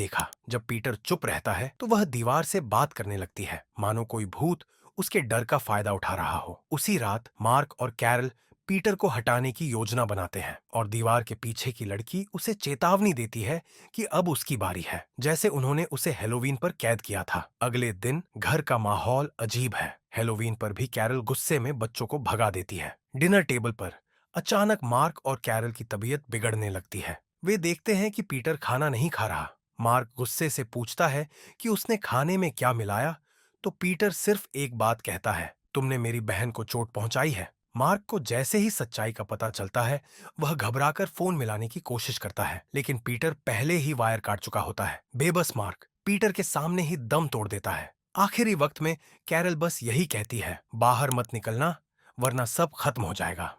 देखा। जब पीटर चुप रहता है तो वह दीवार से बात करने लगती है, मानो कोई भूत उसके डर का फायदा उठा रहा हो। उसी रात मार्क और कैरल पीटर को हटाने की योजना बनाते हैं और दीवार के पीछे की लड़की उसे चेतावनी देती है कि अब उसकी बारी है, जैसे उन्होंने उसे हेलोवीन पर कैद किया था। अगले दिन घर का माहौल अजीब है। हेलोवीन पर भी कैरल गुस्से में बच्चों को भगा देती है। डिनर टेबल पर अचानक मार्क और कैरल की तबीयत बिगड़ने लगती है। वे देखते हैं कि पीटर खाना नहीं खा रहा। मार्क गुस्से से पूछता है कि उसने खाने में क्या मिलाया, तो पीटर सिर्फ एक बात कहता है, तुमने मेरी बहन को चोट पहुंचाई है। मार्क को जैसे ही सच्चाई का पता चलता है, वह घबराकर फोन मिलाने की कोशिश करता है, लेकिन पीटर पहले ही वायर काट चुका होता है। बेबस मार्क पीटर के सामने ही दम तोड़ देता है। आखिरी वक्त में कैरल बस यही कहती है, बाहर मत निकलना वरना सब खत्म हो जाएगा।